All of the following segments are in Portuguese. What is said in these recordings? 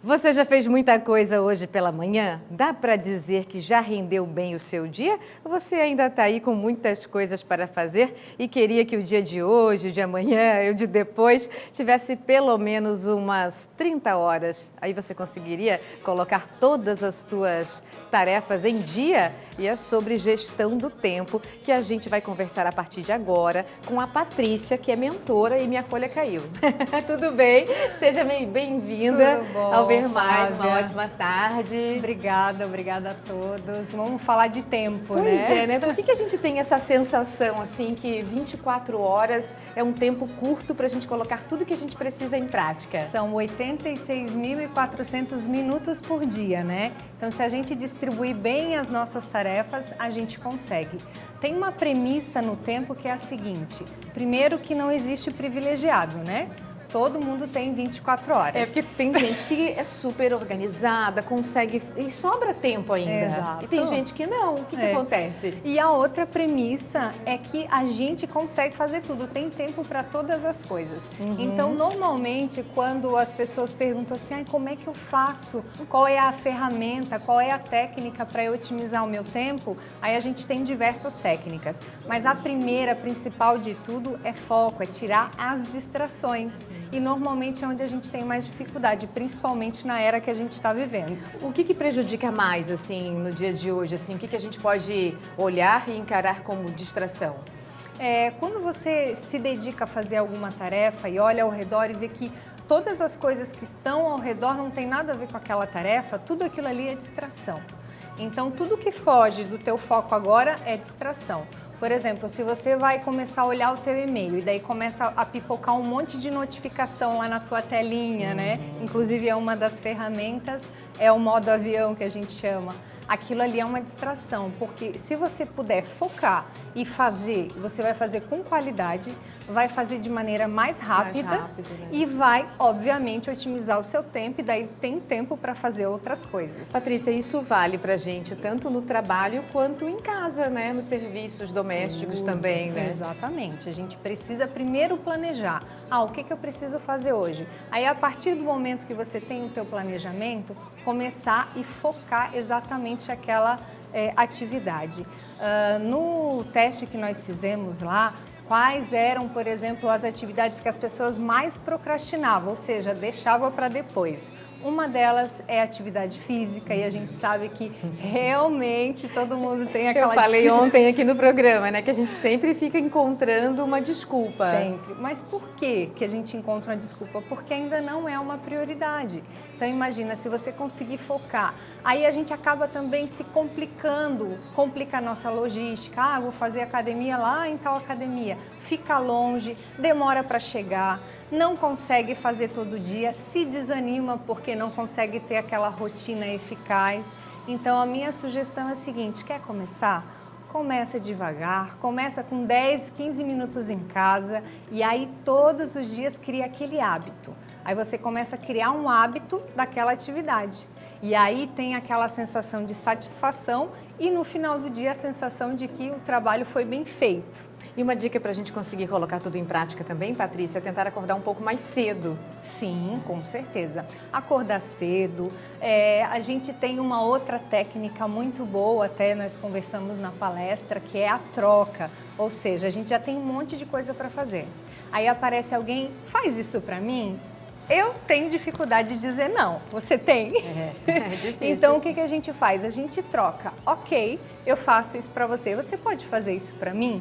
Você já fez muita coisa hoje pela manhã? Dá para dizer que já rendeu bem o seu dia? Ou você ainda está aí com muitas coisas para fazer e queria que o dia de hoje, o de amanhã e o de depois tivesse pelo menos umas 30 horas? Aí você conseguiria colocar todas as suas tarefas em dia? E é sobre gestão do tempo que a gente vai conversar a partir de agora com a Patrícia, que é mentora e minha folha caiu. Tudo bem? Seja bem-vinda ao Ver Mais, uma ótima tarde. Obrigada a todos. Vamos falar de tempo, né? Pois é, né? Por que a gente tem essa sensação, assim, que 24 horas é um tempo curto para a gente colocar tudo que a gente precisa em prática? São 86.400 minutos por dia, né? Então, se a gente distribuir bem as nossas tarefas, a gente consegue. Tem uma premissa no tempo que é a seguinte: primeiro, que não existe privilegiado, né? Todo mundo tem 24 horas. É porque tem gente que é super organizada, consegue e sobra tempo ainda. Exato. E tem gente que não. O que acontece? E a outra premissa é que a gente consegue fazer tudo, tem tempo para todas as coisas. Então, normalmente, quando as pessoas perguntam assim, como é que eu faço? Qual é a ferramenta? Qual é a técnica para eu otimizar o meu tempo? Aí a gente tem diversas técnicas. Mas a primeira, principal de tudo, é foco, é tirar as distrações. E normalmente é onde a gente tem mais dificuldade, principalmente na era que a gente está vivendo. O que prejudica mais, assim, no dia de hoje? Assim, o que a gente pode olhar e encarar como distração? Quando você se dedica a fazer alguma tarefa e olha ao redor e vê que todas as coisas que estão ao redor não tem nada a ver com aquela tarefa, tudo aquilo ali é distração. Então, tudo que foge do teu foco agora é distração. Por exemplo, se você vai começar a olhar o teu e-mail e daí começa a pipocar um monte de notificação lá na tua telinha, né? Inclusive é uma das ferramentas, é o modo avião que a gente chama. Aquilo ali é uma distração, porque se você puder focar e fazer, você vai fazer com qualidade, vai fazer de maneira mais rápida, né? E vai, obviamente, otimizar o seu tempo e daí tem tempo para fazer outras coisas. Patrícia, isso vale pra gente tanto no trabalho quanto em casa, né? Nos serviços domésticos também, né? Exatamente. A gente precisa primeiro planejar. O que eu preciso fazer hoje? Aí, a partir do momento que você tem o teu planejamento, começar e focar exatamente aquela atividade. No teste que nós fizemos lá, quais eram, por exemplo, as atividades que as pessoas mais procrastinavam, ou seja, deixavam para depois. Uma delas é atividade física e a gente sabe que realmente todo mundo tem aquela... Eu falei ontem aqui no programa, né, que a gente sempre fica encontrando uma desculpa. Sempre. Mas por que a gente encontra uma desculpa? Porque ainda não é uma prioridade. Então imagina, se você conseguir focar, aí a gente acaba também se complicando, complica a nossa logística. Vou fazer academia lá em tal academia. Fica longe, demora para chegar, não consegue fazer todo dia, se desanima porque não consegue ter aquela rotina eficaz. Então a minha sugestão é a seguinte: quer começar? Começa devagar, começa com 10, 15 minutos em casa e aí todos os dias cria aquele hábito. Aí você começa a criar um hábito daquela atividade. E aí tem aquela sensação de satisfação e no final do dia a sensação de que o trabalho foi bem feito. E uma dica para a gente conseguir colocar tudo em prática também, Patrícia, é tentar acordar um pouco mais cedo. Sim, com certeza. Acordar cedo. A gente tem uma outra técnica muito boa, até nós conversamos na palestra, que é a troca. Ou seja, a gente já tem um monte de coisa para fazer. Aí aparece alguém, faz isso para mim? Eu tenho dificuldade de dizer não. Você tem? É difícil. Então, o que a gente faz? A gente troca. Ok, eu faço isso para você. Você pode fazer isso para mim?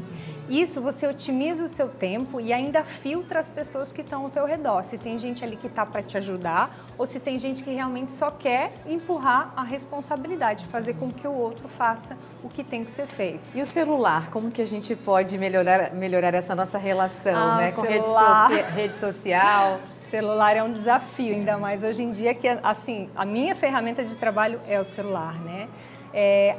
Isso você otimiza o seu tempo e ainda filtra as pessoas que estão ao teu redor. Se tem gente ali que está para te ajudar ou se tem gente que realmente só quer empurrar a responsabilidade, fazer com que o outro faça o que tem que ser feito. E o celular, como que a gente pode melhorar essa nossa relação, né? Com rede social? Celular é um desafio, ainda mais hoje em dia que, assim, a minha ferramenta de trabalho é o celular, né?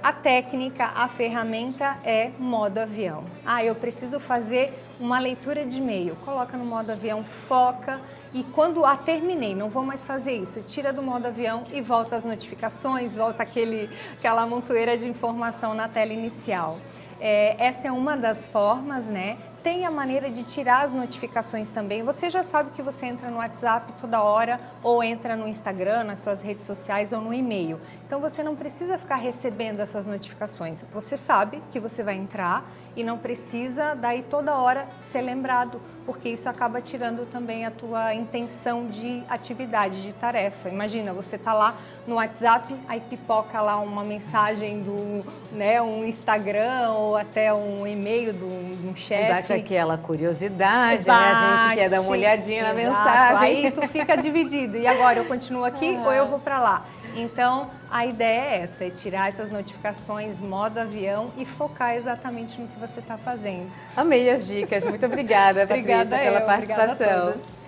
A técnica, a ferramenta é modo avião. Eu preciso fazer uma leitura de e-mail. Coloca no modo avião, foca e quando terminei, não vou mais fazer isso, tira do modo avião e volta as notificações, volta aquela montoeira de informação na tela inicial. Essa é uma das formas, né? tem a maneira de tirar as notificações também. Você já sabe que você entra no WhatsApp toda hora, ou entra no Instagram, nas suas redes sociais ou no e-mail. Então você não precisa ficar recebendo essas notificações. Você sabe que você vai entrar e não precisa daí toda hora ser lembrado, porque isso acaba tirando também a tua intenção de atividade, de tarefa. Imagina, você tá lá no WhatsApp, aí pipoca lá uma mensagem do, né, um Instagram ou até um e-mail de um chefe. Bate aquela curiosidade, né? A gente quer dar uma olhadinha na mensagem. Aí tu fica dividido. E agora, eu continuo aqui ou eu vou para lá? Então, a ideia é essa, é tirar essas notificações, modo avião e focar exatamente no que você está fazendo. Amei as dicas. Muito obrigada, Patrícia, pela participação. Obrigada a todos.